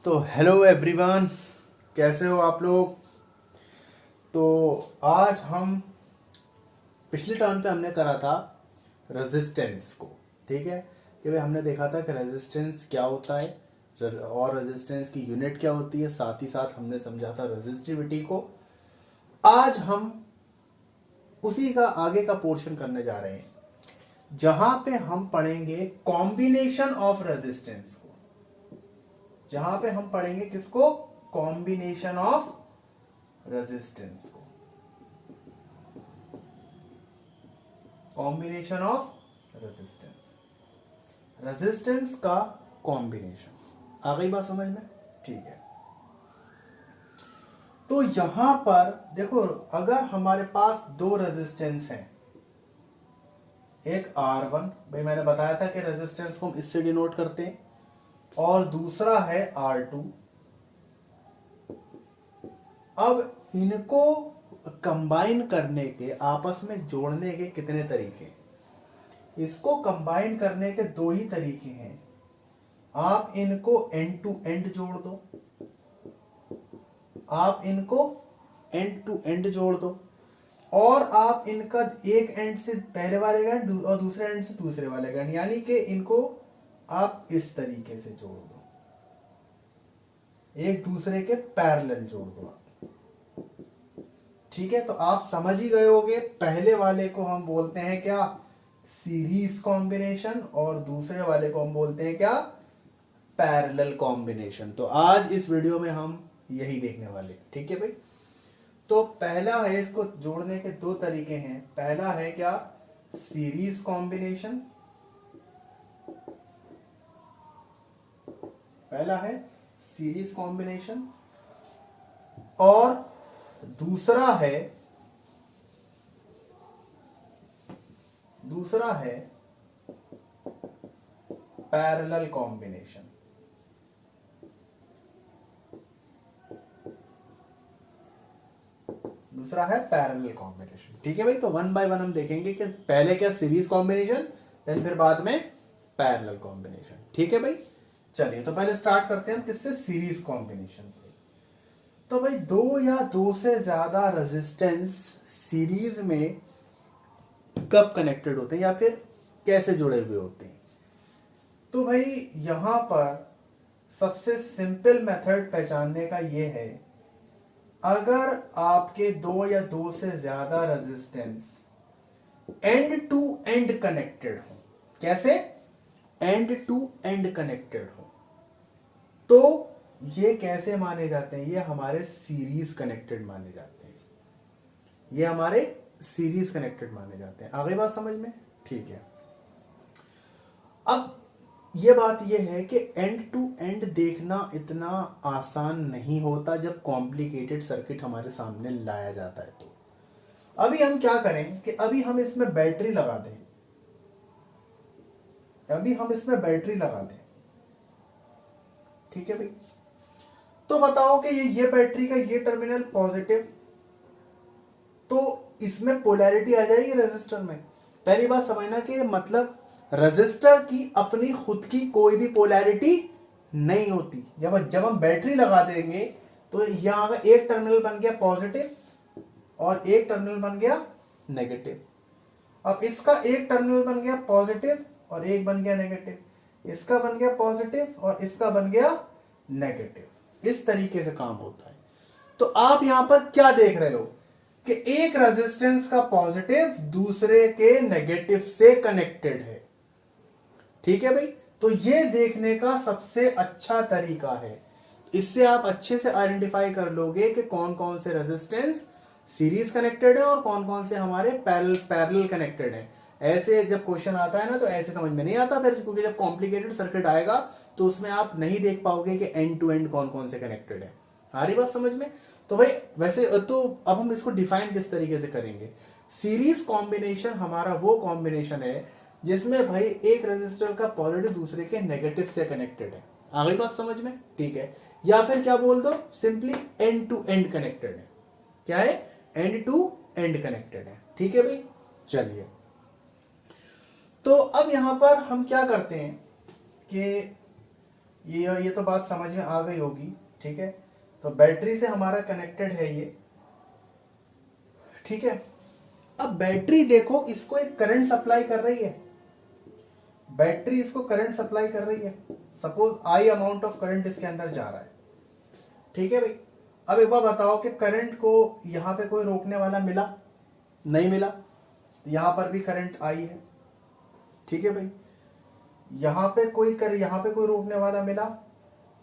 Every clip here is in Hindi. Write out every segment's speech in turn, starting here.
तो हेलो एवरीवन, कैसे हो आप लोग। तो आज हम पिछले टर्न पे हमने करा था रेजिस्टेंस को। ठीक है कि भाई हमने देखा था कि रेजिस्टेंस क्या होता है और रेजिस्टेंस की यूनिट क्या होती है, साथ ही साथ हमने समझा था रेजिस्टिविटी को। आज हम उसी का आगे का पोर्शन करने जा रहे हैं जहां पे हम पढ़ेंगे कॉम्बिनेशन ऑफ रेजिस्टेंस को। जहां पे हम पढ़ेंगे किसको? कॉम्बिनेशन ऑफ रेजिस्टेंस को। कॉम्बिनेशन ऑफ रेजिस्टेंस, रेजिस्टेंस का कॉम्बिनेशन। आ गई बात समझ में? ठीक है। तो यहां पर देखो, अगर हमारे पास दो रेजिस्टेंस हैं, एक R1, भाई मैंने बताया था कि रेजिस्टेंस को हम इससे डिनोट करते हैं, और दूसरा है R2। अब इनको कंबाइन करने के, आपस में जोड़ने के कितने तरीके हैं? इसको कंबाइन करने के दो ही तरीके हैं। आप इनको एंड टू एंड जोड़ दो, आप इनको एंड टू एंड जोड़ दो, और आप इनका एक एंड से पहले वाले का एंड और दूसरे एंड से दूसरे वाले का एंड, यानी कि इनको आप इस तरीके से जोड़ दो, एक दूसरे के पैरेलल जोड़ दो। ठीक है, तो आप समझ ही गए होंगे। पहले वाले को हम बोलते हैं क्या? सीरीज कॉम्बिनेशन, और दूसरे वाले को हम बोलते हैं क्या? Parallel combination. तो आज इस वीडियो में हम यही देखने वाले। ठीक है भाई। तो पहला है, इसको जोड़ने के दो तरीके हैं। पहला है क्या? Series combination. पहला है सीरीज कॉम्बिनेशन, और दूसरा है पैरेलल कॉम्बिनेशन। दूसरा है पैरेलल कॉम्बिनेशन। ठीक है भाई। तो वन बाय वन हम देखेंगे कि पहले क्या सीरीज कॉम्बिनेशन, देन फिर बाद में पैरेलल कॉम्बिनेशन। ठीक है भाई। चलिए, तो पहले स्टार्ट करते हैं हम किससे? Series combination. तो भाई दो या दो से ज्यादा रेजिस्टेंस सीरीज में कब कनेक्टेड होते हैं या फिर कैसे जुड़े हुए होते हैं? तो भाई यहां पर सबसे सिंपल मेथड पहचानने का ये है, अगर आपके दो या दो से ज्यादा resistance end to end connected हो। कैसे? एंड टू एंड कनेक्टेड हो, तो ये कैसे माने जाते हैं? ये हमारे सीरीज कनेक्टेड माने जाते हैं। ये हमारे सीरीज कनेक्टेड माने जाते हैं। आगे बात समझ में? ठीक है। अब ये बात ये है कि एंड टू एंड देखना इतना आसान नहीं होता जब कॉम्प्लिकेटेड सर्किट हमारे सामने लाया जाता है। तो अभी हम क्या करें कि अभी हम इसमें बैटरी लगा दें। ठीक है भाई। तो बताओ कि ये बैटरी का ये टर्मिनल पॉजिटिव, तो इसमें पोलैरिटी आ जाएगी रेजिस्टर में। पहली बात समझना कि मतलब रेजिस्टर की अपनी खुद की कोई भी पोलैरिटी नहीं होती। जब हम बैटरी लगा देंगे तो यहां का एक टर्मिनल बन गया पॉजिटिव और एक टर्मिनल बन गया नेगेटिव। अब इसका एक टर्मिनल बन गया पॉजिटिव और एक बन गया नेगेटिव, इसका बन गया पॉजिटिव और इसका बन गया नेगेटिव। इस तरीके से काम होता है। तो आप यहां पर क्या देख रहे हो कि एक रेजिस्टेंस का पॉजिटिव दूसरे के नेगेटिव से कनेक्टेड है। ठीक है भाई। तो ये देखने का सबसे अच्छा तरीका है, इससे आप अच्छे से आइडेंटिफाई कर लोगे कि कौन कौन से रेजिस्टेंस सीरीज कनेक्टेड है और कौन कौन से हमारे पैरेलल कनेक्टेड है। ऐसे जब क्वेश्चन आता है ना, तो ऐसे समझ में नहीं आता फिर, क्योंकि जब कॉम्प्लिकेटेड सर्किट आएगा तो उसमें आप नहीं देख पाओगे कि एंड टू एंड कौन कौन से कनेक्टेड है। आ रही बात समझ में? तो भाई वैसे तो अब हम इसको डिफाइन किस तरीके से करेंगे? सीरीज कॉम्बिनेशन हमारा वो कॉम्बिनेशन है जिसमें भाई एक रेजिस्टर का पॉजिटिव दूसरे के नेगेटिव से कनेक्टेड है। आ गई बात समझ में? ठीक है। या फिर क्या बोल दो, simply end to end connected है। क्या है? एंड टू एंड कनेक्टेड है। ठीक है भाई। चलिए, तो अब यहां पर हम क्या करते हैं कि ये तो बात समझ में आ गई होगी, ठीक है। तो बैटरी से हमारा कनेक्टेड है ये, ठीक है। अब बैटरी देखो, इसको एक करंट सप्लाई कर रही है, बैटरी इसको करंट सप्लाई कर रही है। Suppose I amount of current इसके अंदर जा रहा है, ठीक है भाई। अब एक बार बताओ कि करंट को यहां पे कोई रोकने वाला मिला? नहीं मिला। यहां पर भी करंट आई है, ठीक है भाई। यहां पे कोई रोकने वाला मिला?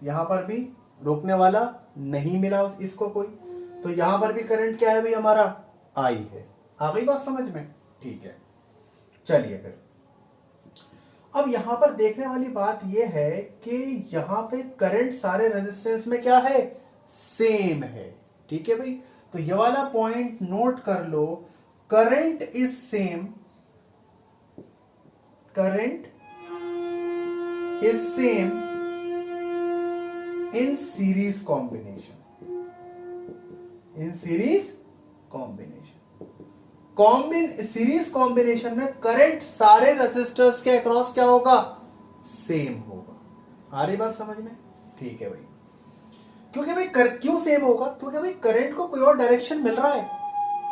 यहां पर भी रोकने वाला नहीं मिला इसको कोई। तो यहां पर भी करंट क्या है भाई हमारा? आई है। आ गई बात समझ में? ठीक है, चलिए फिर अब यहां पर देखने वाली बात यह है कि यहां पे करंट सारे रेजिस्टेंस में क्या है? सेम है, ठीक है भाई। तो ये वाला पॉइंट नोट कर लो, current is same, current is same in series combination, in series combination. Series combination में करंट सारे रेसिस्टर्स के अक्रॉस क्या होगा? सेम होगा। आ रही बात समझ में? ठीक है भाई। क्योंकि भाई क्यों सेम होगा? क्योंकि भाई करंट को कोई और डायरेक्शन मिल रहा है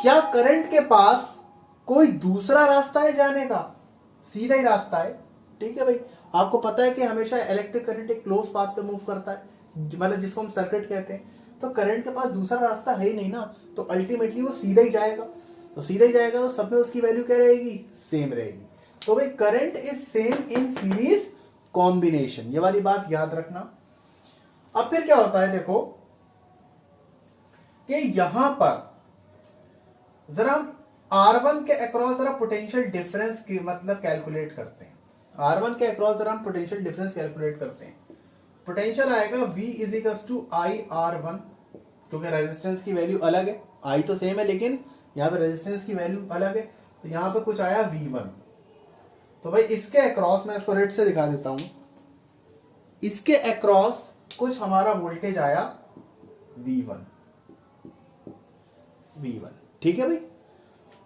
क्या? करंट के पास कोई दूसरा रास्ता है जाने का? सीधा ही रास्ता है, ठीक है भाई। आपको पता है कि हमेशा इलेक्ट्रिक करंट एक क्लोज पाथ पे मूव करता है, मतलब जिसको हम सर्किट कहते हैं। तो करंट के पास दूसरा रास्ता है ही नहीं ना, तो अल्टीमेटली वो सीधा ही जाएगा। तो सीधा ही जाएगा तो सब में उसकी वैल्यू क्या रहेगी? सेम रहेगी। तो भाई current is same in series combination, ये वाली बात याद रखना। अब फिर क्या होता है देखो कि यहां पर जरा हम R1 के अक्रॉस जरा पोटेंशियल डिफरेंस की मतलब कैलकुलेट करते हैं। R1 के अक्रॉस जरा हम पोटेंशियल डिफरेंस कैलकुलेट करते हैं। पोटेंशियल आएगा V is equals to I R1, क्योंकि रेजिस्टेंस की वैल्यू अलग है, आई तो सेम है लेकिन यहाँ पे रेजिस्टेंस की वैल्यू अलग है। तो यहाँ पे कुछ आया V1। तो भाई इसके अक्रॉस, मैं इसको रेड से दिखा देता हूं, इसके अक्रॉस कुछ हमारा वोल्टेज आया V1, ठीक है भाई।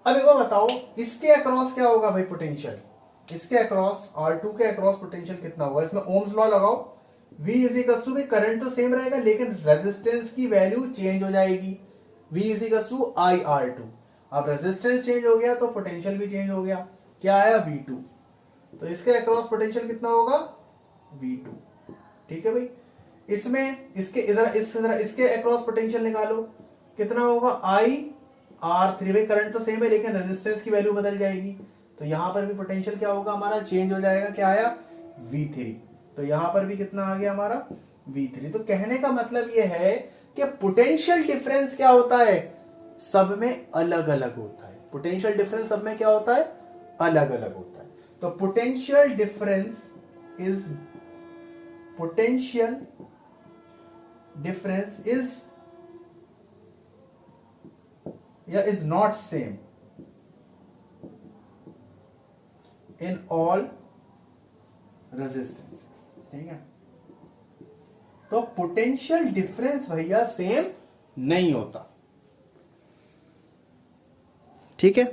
अब एक बार बताओ इसके अक्रॉस क्या होगा भाई पोटेंशियल? इसके अक्रॉस R2 के अक्रॉस पोटेंशियल कितना होगा? इसमें ओम्स लॉ लगाओ, V is equals to, current तो सेम रहेगा लेकिन रेजिस्टेंस की वैल्यू चेंज हो जाएगी। V is equals to I R2। अब रेजिस्टेंस चेंज हो गया तो पोटेंशियल भी चेंज हो गया, क्या आया? V2। तो इसके अक्रॉस पोटेंशियल कितना होगा? V2, ठीक है भाई। इसमें इसके अक्रॉस पोटेंशियल निकालो, कितना होगा? I R3। भाई करंट तो सेम है लेकिन रेजिस्टेंस की वैल्यू बदल जाएगी, तो यहां पर भी पोटेंशियल क्या होगा हमारा? चेंज हो जाएगा, क्या आया? V3। तो यहां पर भी कितना आ गया हमारा? V3। तो कहने का मतलब यह है कि पोटेंशियल डिफरेंस क्या होता है? सब में अलग अलग होता है। पोटेंशियल डिफरेंस सब में क्या होता है? अलग अलग होता है। तो potential difference is not same in all resistances, ठीक है। तो पोटेंशियल डिफरेंस भैया सेम नहीं होता, ठीक है।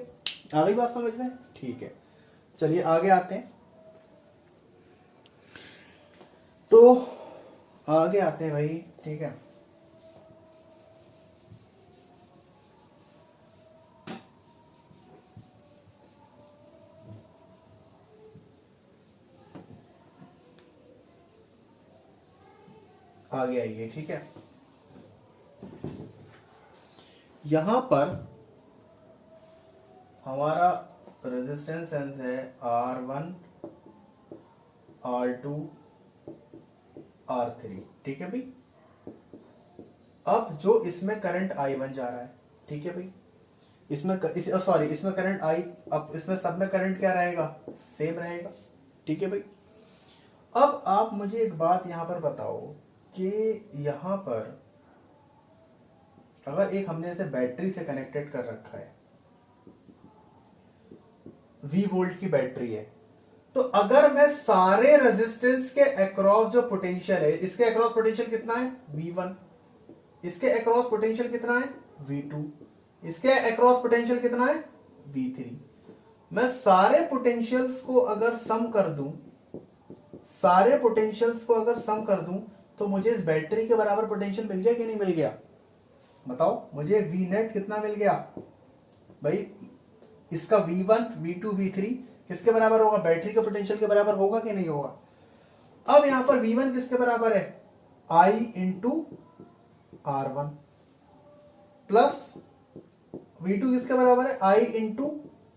आ गई बात समझ में? ठीक है, चलिए आगे आते हैं। तो आगे आते हैं भाई, ठीक है। आगे आइए, ठीक है। यहां पर हमारा रेजिस्टेंस सेंस है R1, R2, R3, ठीक है भाई। अब जो इसमें करंट I1 जा रहा है, ठीक है भाई, इसमें करंट I, अब इसमें सब में करंट क्या रहेगा? सेम रहेगा, ठीक है भाई। अब आप मुझे एक बात यहां पर बताओ कि यहां पर अगर एक हमने इसे बैटरी से कनेक्टेड कर रखा है, V वोल्ट की बैटरी है, तो अगर मैं सारे रेजिस्टेंस के अक्रॉस जो पोटेंशियल है, इसके अक्रॉस पोटेंशियल कितना है? V1। इसके अक्रॉस पोटेंशियल कितना है? V2। इसके अक्रॉस पोटेंशियल कितना है? V3। मैं सारे पोटेंशियल्स को अगर सम कर दूं, सारे पोटेंशियल्स को अगर सम कर दूं तो मुझे इस बैटरी के बराबर पोटेंशियल मिल गया कि नहीं मिल गया? बताओ मुझे वी नेट कितना मिल गया भाई? इसका V1 V2 V3 किसके बराबर होगा? बैटरी के पोटेंशियल के बराबर होगा कि नहीं होगा? अब यहां पर V1 किसके बराबर है? I into R1 plus V2 किसके बराबर है? I into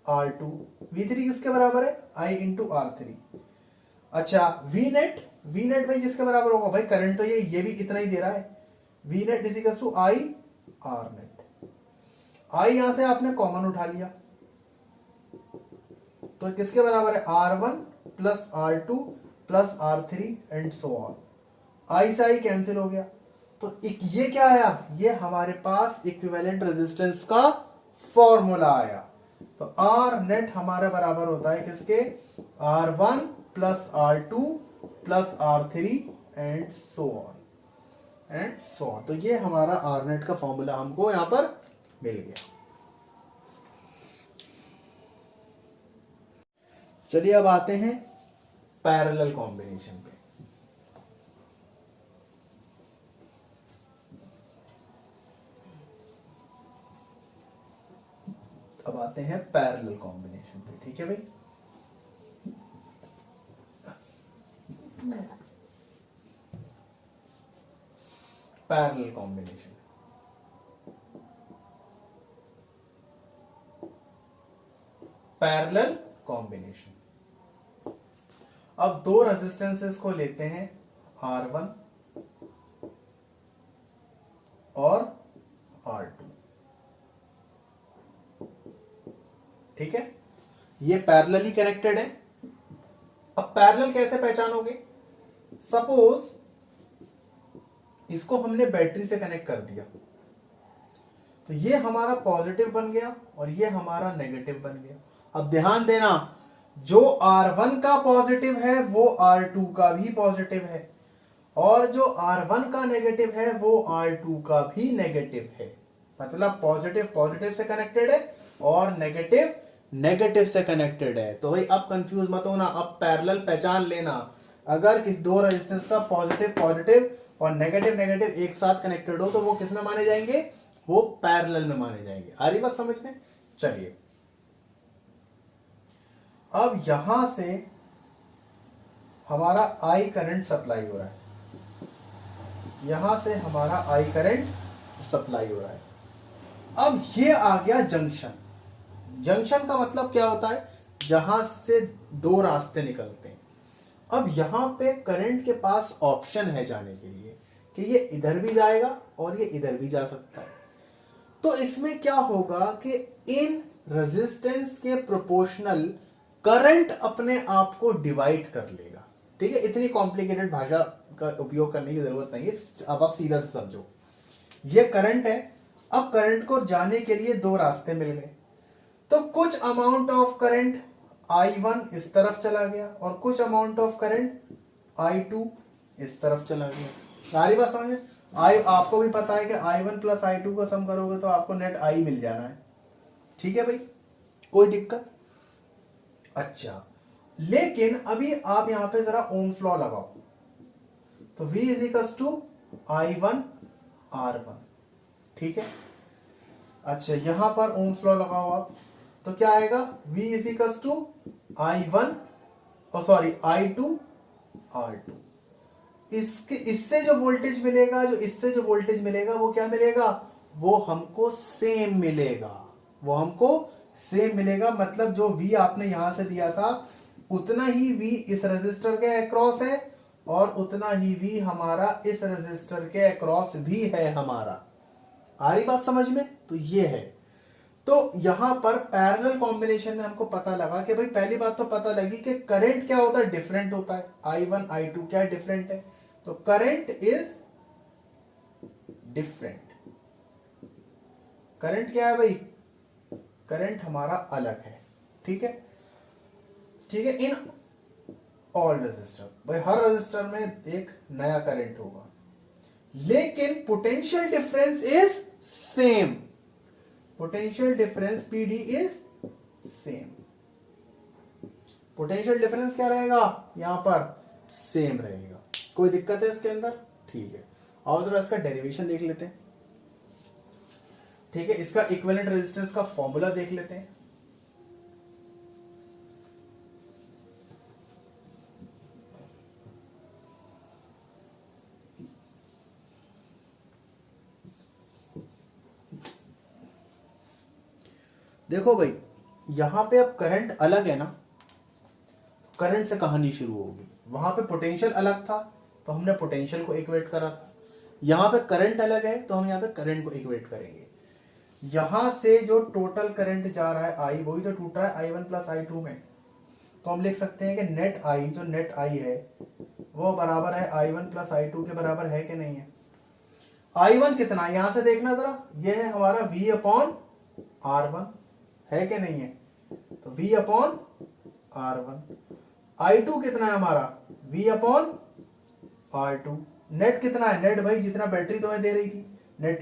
R2। V3 किसके बराबर है? I into R3। अच्छा V नेट भाई किसके बराबर होगा? भाई करंट तो ये भी इतना ही दे रहा है। V net is equal to I R net. I यहां से आपने कॉमन उठा लिया तो किसके बराबर है? R1 plus R2 plus R3 and so on. I से I कैंसिल हो गया तो ये क्या आया? ये हमारे पास इक्विवेलेंट रेजिस्टेंस का फॉर्मूला आया। तो R नेट हमारा बराबर होता है किसके? R1 plus R2 plus R3 and so on. तो ये हमारा R नेट का फॉर्मूला हमको यहां पर मिल गया। चलिए अब आते हैं पैरेलल कॉम्बिनेशन पे। अब आते हैं पैरेलल कॉम्बिनेशन पे, ठीक है भाई? Parallel combination, parallel combination. अब दो रेजिस्टेंसेस को लेते हैं R1 और R2, ठीक है? ये पैरेलली कनेक्टेड है। अब पैरेलल कैसे पहचानोगे? सपोज इसको हमने बैटरी से कनेक्ट कर दिया तो ये हमारा पॉजिटिव बन गया और ये हमारा नेगेटिव बन गया। अब ध्यान देना, जो R1 का पॉजिटिव है वो R2 का भी पॉजिटिव है और जो R1 का नेगेटिव है वो R2 का भी नेगेटिव है। मतलब पॉजिटिव पॉजिटिव से कनेक्टेड है और नेगेटिव नेगेटिव से कनेक्टेड है। तो भाई अब कंफ्यूज मत होना, अब पैरेलल पहचान लेना। अगर किसी दो रेजिस्टेंस का पॉजिटिव पॉजिटिव और नेगेटिव नेगेटिव एक साथ कनेक्टेड हो तो वो किस में माने जाएंगे? वो पैरेलल में माने जाएंगे। आ रही बात समझ में? चलिए अब यहां से हमारा I करंट सप्लाई हो रहा है, यहां से हमारा I करंट सप्लाई हो रहा है। अब ये आ गया जंक्शन। जंक्शन का मतलब क्या होता है? जहां से दो रास्ते निकलते हैं। अब यहां पे करंट के पास ऑप्शन है जाने के लिए कि ये इधर भी जाएगा और ये इधर भी जा सकता है। तो इसमें क्या होगा कि इन रेजिस्टेंस के प्रोपोर्शनल करंट अपने आप को डिवाइड कर लेगा, ठीक है? इतनी कॉम्प्लिकेटेड भाषा का उपयोग करने की जरूरत नहीं है, अब आप सीधा से समझो। ये करंट है, अब करंट को जाने के लिए दो रास्ते मिल गए तो कुछ अमाउंट ऑफ करंट I1 इस तरफ चला गया और कुछ अमाउंट ऑफ करंट I2 इस तरफ चला गया। सारी बात समझ में? आपको भी पता है कि I1 प्लस I2 का सम करोगे तो आपको नेट I मिल जाना है, ठीक है भाई? कोई दिक्कत? अच्छा, लेकिन अभी आप यहां पे जरा ओम्स लॉ लगाओ तो V is equals to I1 R1, ठीक है? अच्छा यहां पर ओम्स लॉ लगाओ आप तो क्या आएगा? V is equals to I1 I2 R2। इससे जो वोल्टेज मिलेगा, जो इससे जो वोल्टेज मिलेगा वो क्या मिलेगा? वो हमको सेम मिलेगा, वो हमको सेम मिलेगा। मतलब जो V आपने यहां से दिया था उतना ही V इस रेजिस्टर के अक्रॉस है और उतना ही V हमारा इस रेजिस्टर के अक्रॉस भी है हमारा। आ रही बात समझ में? तो ये है। तो यहां पर पैरेलल कॉम्बिनेशन में हमको पता लगा कि भाई पहली बात तो पता लगी कि करंट क्या होता है? डिफरेंट होता है। I1 I2 क्या डिफरेंट है? तो करंट इज डिफरेंट। करंट क्या है भाई? करंट हमारा अलग है, ठीक है? ठीक है, इन ऑल रेजिस्टर, भाई हर रेजिस्टर में एक नया करंट होगा लेकिन potential difference is same. Potential difference PD is same. Potential difference क्या रहेगा यहां पर? सेम रहेगा। कोई दिक्कत है इसके अंदर? ठीक है, और जरा इसका डेरिवेशन देख लेते हैं। ठीक है, इसका इक्विवेलेंट रेजिस्टेंस का फॉर्मूला देख लेते हैं। देखो भाई, यहां पे अब करंट अलग है ना, करंट से कहानी शुरू होगी। वहां पे पोटेंशियल अलग था तो हमने पोटेंशियल को इक्वेट करा था। यहां पे करंट अलग है तो हम यहां पे करंट को इक्वेट करेंगे। यहां से जो टोटल करंट जा रहा है आई, वही तो टूट रहा है I one plus I two में। तो हम लिख सकते हैं कि नेट आई, जो नेट आई है वो बराबर है I one plus I two के बराबर है कि नहीं है। आई वन कितना है यहां से देखना जरा, ये है हमारा v अपॉन आर वन, है कि नहीं है। तो v upon r one. I two कितना है हमारा, v upon r two. Net कितना है, नेट भाई जितना बैटरी तो दे रही थी, नेट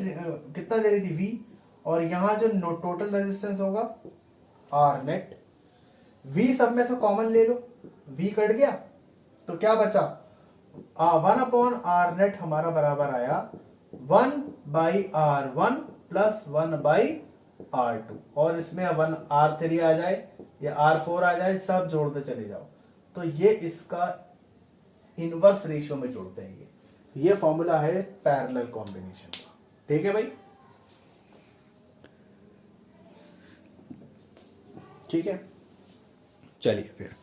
कितना दे रही थी v, और यहां जो टोटल रेजिस्टेंस होगा आर नेट। v सब में से कॉमन ले लो, v कट गया तो क्या बचा, वन अपॉन आर नेट हमारा बराबर आया 1/R1 प्लस 1/R2, और इसमें 1R3 आ जाए या R4 आ जाए, सब जोड़ते चले जाओ। तो ये इसका इनवर्स रेशियो में जोड़ते हैं। ये फॉर्मूला है पैरेलल कॉम्बिनेशन का। ठीक है भाई, ठीक है, चलिए फिर